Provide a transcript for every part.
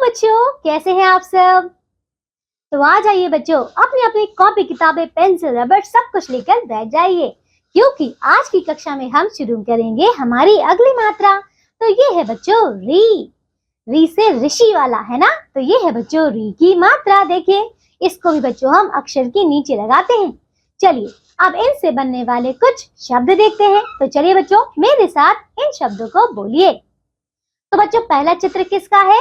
बच्चों, कैसे हैं आप सब। तो आ जाइए बच्चों, अपनी अपनी कॉपी किताबें पेंसिल रबड़ सब कुछ लेकर बैठ जाइए, क्योंकि आज की कक्षा में हम शुरू करेंगे हमारी अगली मात्रा। तो ये है बच्चों री। री से ऋषि वाला है ना। तो ये है बच्चों री की मात्रा। देखिए, इसको भी बच्चों हम अक्षर के नीचे लगाते हैं। चलिए अब इनसे बनने वाले कुछ शब्द देखते हैं। तो चलिए बच्चों, मेरे साथ इन शब्दों को बोलिए। तो बच्चों, पहला चित्र किसका है?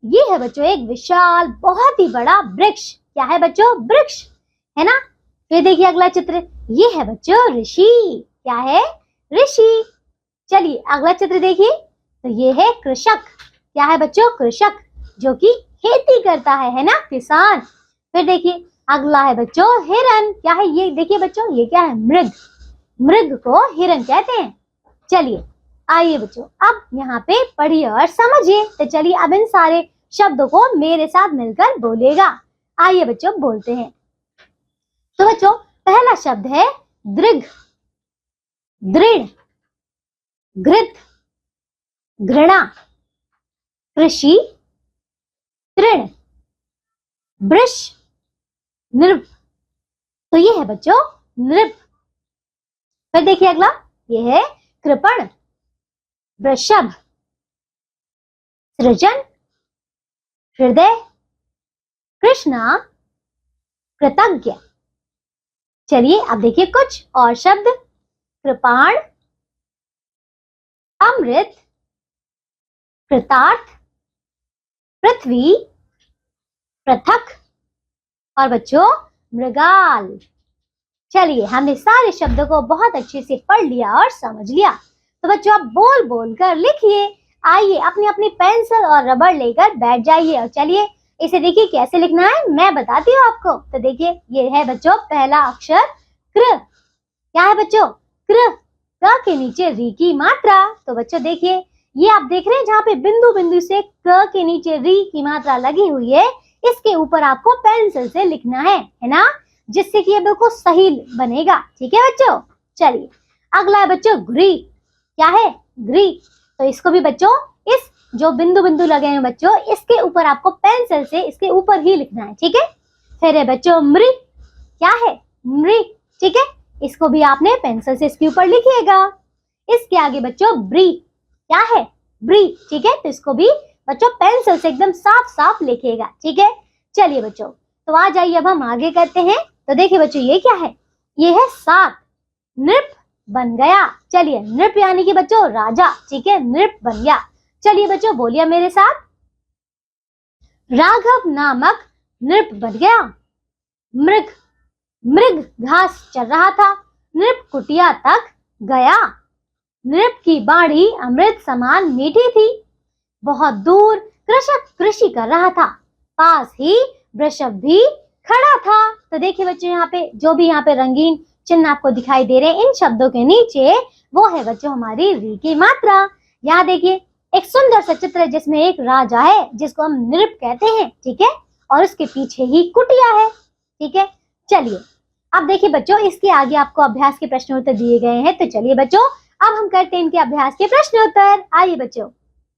ये है बच्चों एक विशाल बहुत ही बड़ा वृक्ष। क्या है बच्चों? वृक्ष है ना। फिर देखिए अगला चित्र, ये है बच्चों ऋषि। क्या है? ऋषि। चलिए अगला चित्र देखिए, तो ये है कृषक। क्या है बच्चों? कृषक, जो कि खेती करता है ना, किसान। फिर देखिए अगला है बच्चों हिरन। क्या है ये? देखिए बच्चों, ये क्या है? मृग। मृग को हिरन कहते हैं। चलिए आइए बच्चों, अब यहाँ पे पढ़िए और समझिए। तो चलिए अब इन सारे शब्दों को मेरे साथ मिलकर बोलेगा। आइए बच्चों बोलते हैं। तो बच्चों पहला शब्द है दृढ़। दृढ़, घृत, घृणा, कृषि, तृण, वृष, नृप। तो ये है बच्चों नृप। फिर देखिए अगला, ये है कृपण, वृषभ, सृजन, हृदय, कृष्णा, कृतज्ञ। चलिए अब देखिए कुछ और शब्द। कृपाण, अमृत, कृतार्थ, पृथ्वी, पृथक और बच्चों मृगाल। चलिए हमने सारे शब्दों को बहुत अच्छे से पढ़ लिया और समझ लिया। तो बच्चों आप बोल बोल कर लिखिए। आइए अपनी अपनी पेंसिल और रबड़ लेकर बैठ जाइए और चलिए इसे देखिए कैसे लिखना है, मैं बताती हूँ आपको। तो देखिए ये है बच्चों पहला अक्षर कृ। क्या है बच्चों? कृ। क के नीचे री की मात्रा। तो बच्चों देखिए, ये आप देख रहे हैं जहाँ पे बिंदु बिंदु से क के नीचे री की मात्रा लगी हुई है, इसके ऊपर आपको पेंसिल से लिखना है ना, जिससे कि ये बिल्कुल सही बनेगा। ठीक है बच्चों। चलिए अगला है बच्चों घ्री। क्या है? घ्री। तो इसको भी बच्चों इस जो बिंदु बिंदु लगे हैं बच्चों, इसके ऊपर आपको पेंसिल से इसके ऊपर ही लिखना है। ठीक है। फिर है बच्चों मृ। क्या है? मृ। ठीक है, इसको भी आपने पेंसिल से इसके ऊपर लिखिएगा। इसके आगे बच्चों ब्री। क्या है? ब्री। ठीक है, तो इसको भी बच्चों पेंसिल से एकदम साफ साफ लिखिएगा। ठीक है। चलिए बच्चों, तो आ जाइए अब हम आगे करते हैं। तो देखिए बच्चों ये क्या है? ये है सात। नृप बन गया। चलिए नृप यानी कि बच्चों राजा। ठीक है, नृप बन गया। चलिए बच्चों बोलिए मेरे साथ। राघव नामक नृप बन गया। मृग। मृग घास चर रहा था। नृप कुटिया तक गया। नृप की बाड़ी अमृत समान मीठी थी। बहुत दूर कृषक कृषि कर रहा था। पास ही वृषभ भी खड़ा था। तो देखिए बच्चों, यहाँ पे जो भी यहाँ पे रंगीन चिन्ह आपको दिखाई दे रहे हैं इन शब्दों के नीचे, वो है बच्चों हमारी री की मात्रा। यहाँ देखिए एक सुंदर सा चित्र है जिसमें एक राजा है जिसको हम नृप कहते हैं। ठीक है, और उसके पीछे ही कुटिया है। ठीक है। चलिए अब देखिए बच्चों, इसके आगे आपको अभ्यास के प्रश्न उत्तर दिए गए हैं। तो चलिए बच्चों अब हम करते हैं इनके अभ्यास के प्रश्न उत्तर। आइए बच्चों।